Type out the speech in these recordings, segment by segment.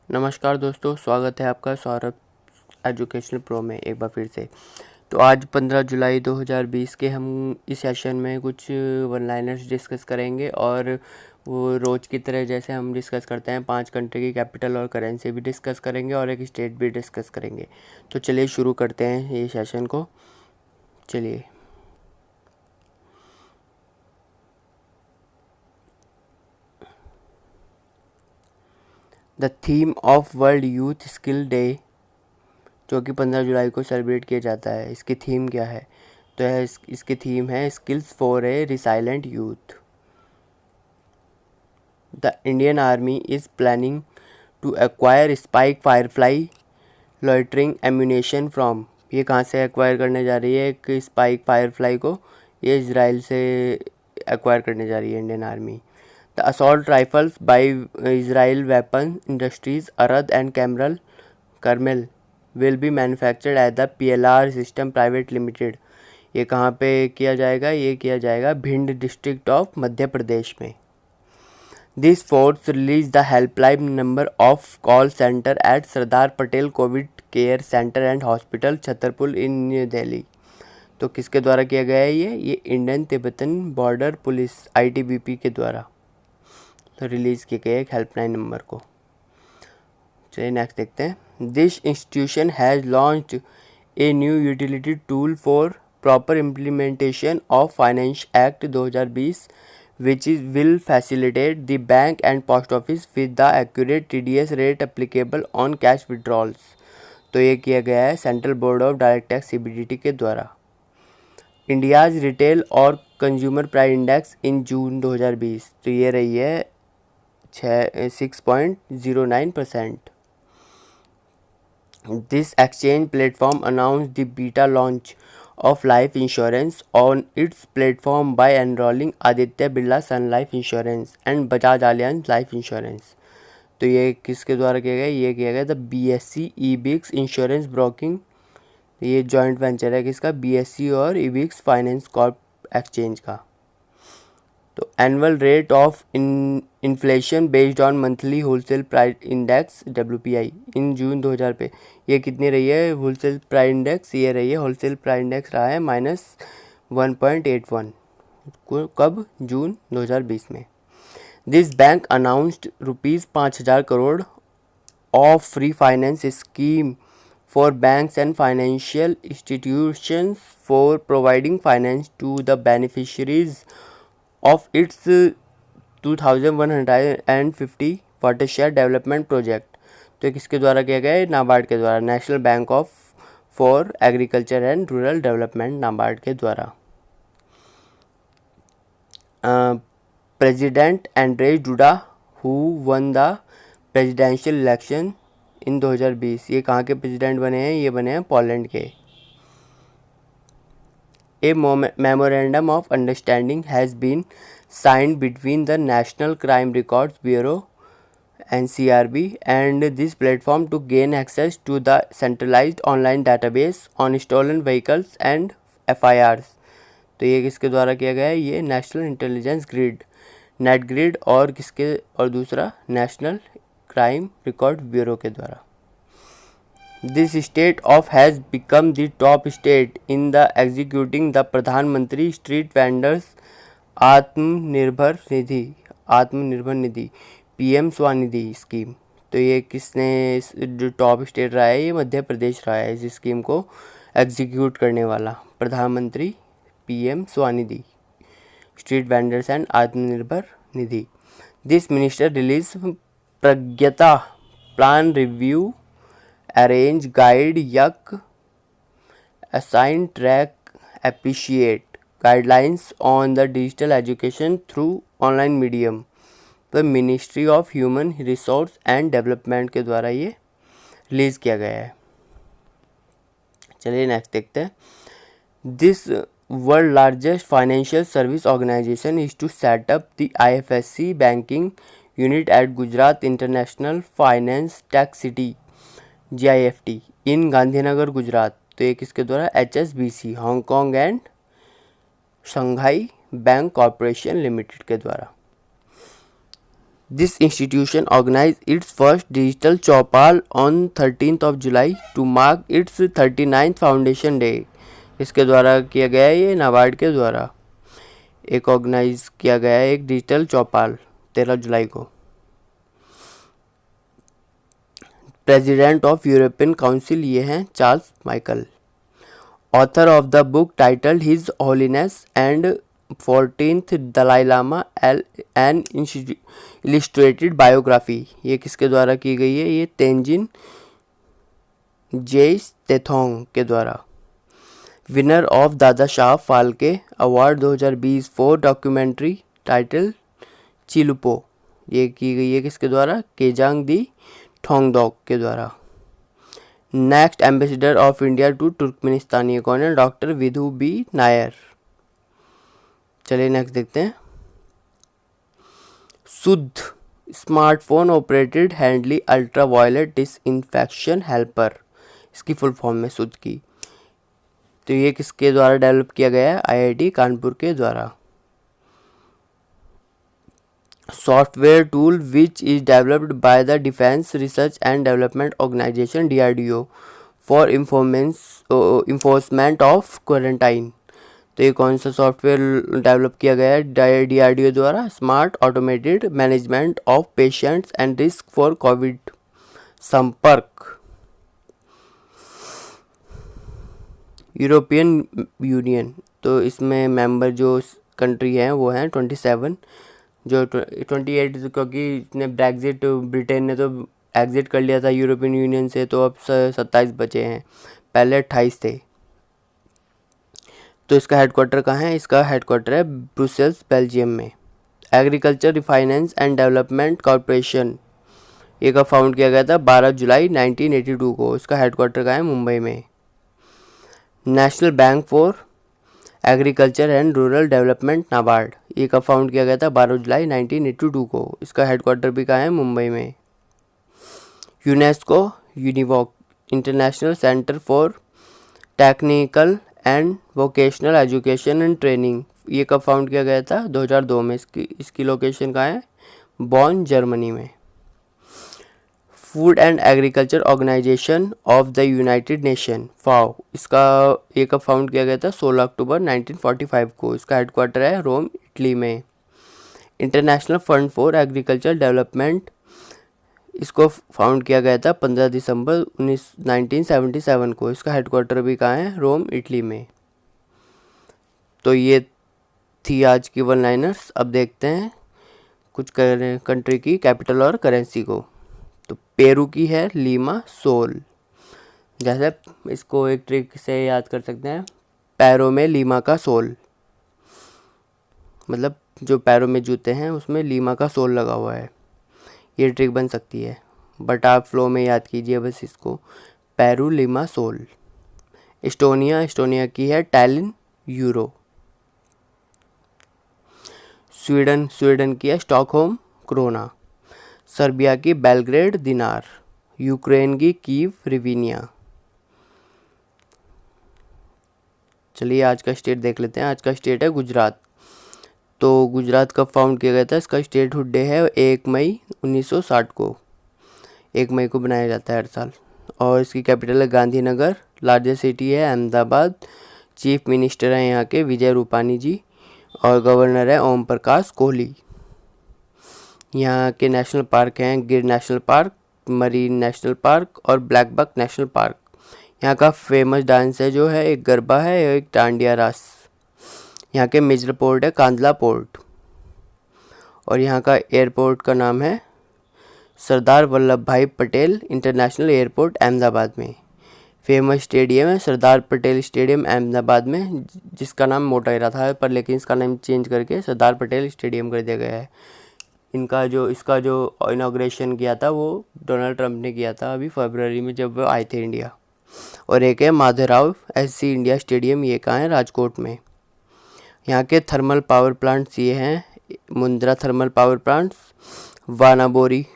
नमस्कार दोस्तों, स्वागत है आपका सौरभ एजुकेशनल प्रो में एक बार फिर से। तो आज 15 जुलाई 2020 के हम इस सेशन में कुछ वन लाइनर्स डिस्कस करेंगे और वो रोज़ की तरह जैसे हम डिस्कस करते हैं 5 कंट्री की कैपिटल और करेंसी भी डिस्कस करेंगे और एक स्टेट भी डिस्कस करेंगे। तो चलिए शुरू करते हैं ये सेशन को। चलिए, the theme of world youth skill day जो कि 15 जुलाई को सेलिब्रेट किया जाता है, इसकी थीम क्या है? तो इसकी थीम है skills for a resilient youth. The Indian army is planning to acquire Spike Firefly loitering ammunition from. ये कहाँ से एक्वायर करने जा रही है एक स्पाइक फायरफ्लाई को? ये इसराइल से एक्वायर करने जा रही है Indian army. The assault rifles by Israel weapon industries Arad and Karmel will be manufactured at the PLR system private limited. ये कहाँ पे किया जाएगा? ये किया जाएगा भिंड डिस्ट्रिक्ट ऑफ मध्य प्रदेश में। This force release the helpline number of call centre at Sardar Patel COVID care centre and hospital Chhatarpur in new Delhi. तो किसके द्वारा किया गया है ये Indian Tibetan border police ITBP के द्वारा तो रिलीज़ किए गए एक हेल्पलाइन नंबर को। चलिए नेक्स्ट देखते हैं। This institution has launched a new utility tool for proper implementation of finance act 2020 which will facilitate the bank and post office with the accurate TDS rate applicable on cash withdrawals। तो ये किया गया है central board of direct tax CBDT के द्वारा। India's retail और consumer price index in June 2020, तो ये रही है 6.09%। This exchange platform announce the beta launch of life insurance on its platform by enrolling Aditya Birla Sun Life Insurance and Bajaj Allianz Life Insurance. तो ये किसके द्वारा किया गया? ये किया गया the BSC EBIX insurance broking. ये जॉइंट वेंचर है किसका? BSC और EBIX फाइनेंस कॉर्प एक्सचेंज का। तो annual rate of inflation based on monthly wholesale price index WPI इन जून 2000 पे ये कितनी रही है? होलसेल प्राइस इंडेक्स ये रही है, होलसेल प्राइस इंडेक्स रहा है -1.81। कब? जून 2020 में। This bank announced ₹5,000 crore of free finance scheme for banks and financial institutions for providing finance to the beneficiaries of its 2150 watershed development project. तो किसके द्वारा किया गया है? नाबार्ड के द्वारा, national bank of for agriculture and rural development, NABARD के द्वारा। President Andrzej Duda who won the presidential election in 2020, ये कहाँ के प्रेसिडेंट बने हैं? ये बने हैं पोलैंड के। A memorandum of understanding has been signed between the National Crime Records Bureau NCRB and this platform to gain access to the centralized online database on stolen vehicles and FIRs। तो ये किसके द्वारा किया गया है? ये national intelligence grid net grid और किसके और दूसरा नेशनल क्राइम रिकॉर्ड ब्यूरो के द्वारा। This state of has become the top state in the executing the प्रधानमंत्री street vendors Atmanirbhar Nidhi PM Svanidhi scheme. तो ये किसने जो टॉप स्टेट रहा है? ये मध्य प्रदेश रहा है इस स्कीम को एग्जीक्यूट करने वाला, प्रधानमंत्री PM Svanidhi street vendors and Atmanirbhar Nidhi. This minister release प्रज्ञता plan review arrange guide yuck assign track appreciate guidelines on the digital education through online medium। तो ministry of human resource and development के द्वारा ये release किया गया है। चलिए नेक्स्ट देखते हैं। This world largest financial service organisation is to set up the IFSC banking unit at Gujarat international finance tech city GIFT in Gandhinagar Gujarat. तो ये किसके द्वारा? HSBC Hong Kong and Shanghai bank corporation limited के द्वारा। This institution organized its first digital Chaupal on 13th of July to mark its 39th foundation day. इसके द्वारा किया गया है, ये नाबार्ड के द्वारा एक ऑर्गेनाइज किया गया है एक डिजिटल चौपाल 13 जुलाई को। प्रेसिडेंट ऑफ यूरोपियन काउंसिल ये हैं Charles Michel. Author of the book titled his holiness and 14th Dalai Lama an illustrated biography, ये किसके द्वारा की गई है, ये तेंजिन जे तेथोंग के द्वारा। Winner of Dadasaheb Phalke award 2020 for documentary title चिलुपो, ये की गई है किसके द्वारा, केजांग दी ठोंगडोक के द्वारा। Next ambassador of India to Turkmenistan ये कौन है, डॉक्टर विधु बी नायर। चलिए नेक्स्ट देखते हैं। Shuddh smartphone operated handy ultraviolet disinfection helper, इसकी फुल फॉर्म में शुद्ध की। तो ये किसके द्वारा डेवलप किया गया है, आईआईटी कानपुर के द्वारा। Software tool which is developed by the defence research and development organisation DRDO for enforcement of quarantine. तो ये कौन सा सॉफ्टवेयर डेवलप किया गया है DRDO द्वारा, smart automated management of patients and risk for Covid संपर्क। यूरोपियन यूनियन, तो इसमें मेंबर जो कंट्री हैं वो हैं 27, जो 28 क्योंकि इसने ब्रेग्जिट, ब्रिटेन ने तो एग्जिट कर लिया था यूरोपियन यूनियन से, तो अब 27 बचे हैं, पहले 28 थे। तो इसका हेडक्वार्टर कहाँ है, इसका हेडक्वार्टर है ब्रुसेल्स बेल्जियम में। Agriculture refinance and development corporation ये कब फाउंड किया गया था, 12 जुलाई 1982 को, इसका हेडक्वार्टर कहाँ है, मुंबई में। National bank for agriculture and rural development NABARD ये कब फाउंड किया गया था, 12 जुलाई 1982 को, इसका हेडक्वार्टर भी कहाँ है, मुंबई में। UNESCO UNEVOC international centre for technical and vocational education and training ये कब फाउंड किया गया था, 2002 में। इसकी लोकेशन कहाँ है, बॉन जर्मनी में। Food and agriculture organisation of the united nation FAO इसका ये कब फाउंड किया गया था, 16 अक्टूबर 1945 को, इसका हेडक्वार्टर है रोम इटली में। International fund for agriculture development इसको फाउंड किया गया था 15 दिसंबर 1977 को, इसका हेडक्वार्टर भी कहाँ है, रोम इटली में। तो ये थी आज की वन लाइनर्स। अब देखते हैं कुछ कंट्री की कैपिटल और करेंसी को। तो पेरू की है लीमा सोल, जैसे इसको एक ट्रिक से याद कर सकते हैं, पैरों में लीमा का सोल, मतलब जो पैरों में जूते हैं उसमें लीमा का सोल लगा हुआ है, ये ट्रिक बन सकती है, बट आप फ्लो में याद कीजिए बस इसको, पेरू लीमा सोल। एस्टोनिया की है टैलिन यूरो। स्वीडन की है स्टॉकहोम क्रोना। सर्बिया की बेलग्रेड दिनार। यूक्रेन की कीव रिवीनिया। चलिए आज का स्टेट देख लेते हैं। आज का स्टेट है गुजरात। तो गुजरात कब फाउंड किया गया था, इसका स्टेटहुड डे है 1 मई 1960 को, 1 मई को बनाया जाता है हर साल। और इसकी कैपिटल है गांधीनगर। लार्जेस्ट सिटी है अहमदाबाद। चीफ मिनिस्टर हैं यहाँ के विजय रूपानी जी, और गवर्नर है ओम प्रकाश कोहली। यहाँ के नेशनल पार्क हैं गिर national park, marine national park और ब्लैक बक नेशनल पार्क। यहाँ का फेमस डांस है जो है एक गरबा है और एक डांडिया रास। यहाँ के मेजर पोर्ट है कांदला पोर्ट, और यहाँ का एयरपोर्ट का नाम है सरदार वल्लभ भाई पटेल इंटरनेशनल एयरपोर्ट अहमदाबाद में। फेमस स्टेडियम है सरदार पटेल स्टेडियम अहमदाबाद में, जिसका नाम मोटेरा था पर लेकिन इसका नाम चेंज करके सरदार पटेल स्टेडियम कर दिया गया है। इसका जो इनाग्रेशन किया था वो डोनाल्ड ट्रंप ने किया था अभी फरवरी में जब वो आए थे इंडिया। और एक है माधवराव SC इंडिया स्टेडियम, ये कहाँ है, राजकोट में। यहाँ के थर्मल पावर प्लांट्स ये हैं Mundra thermal power plants, Wanakbori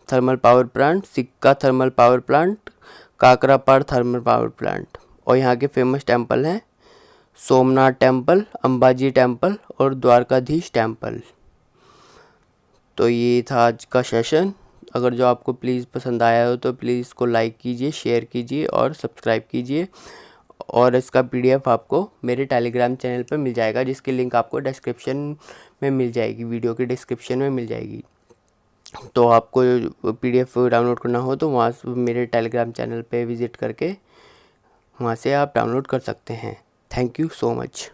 thermal power plant, Sikka thermal power plant, Kakrapar thermal power plant. और यहाँ के फेमस टेंपल हैं सोमनाथ टेंपल, अंबाजी टेंपल और द्वारकाधीश टेंपल। तो ये था आज का सेशन। अगर जो आपको प्लीज़ पसंद आया हो तो प्लीज़ इसको लाइक कीजिए, शेयर कीजिए और सब्सक्राइब कीजिए। और इसका पीडीएफ आपको मेरे टेलीग्राम चैनल पर मिल जाएगा, जिसकी लिंक आपको डिस्क्रिप्शन में मिल जाएगी, वीडियो के डिस्क्रिप्शन में मिल जाएगी। तो आपको पीडीएफ डाउनलोड करना हो तो वहाँ से मेरे टेलीग्राम चैनल पे विज़िट करके वहाँ से आप डाउनलोड कर सकते हैं। Thank you so much.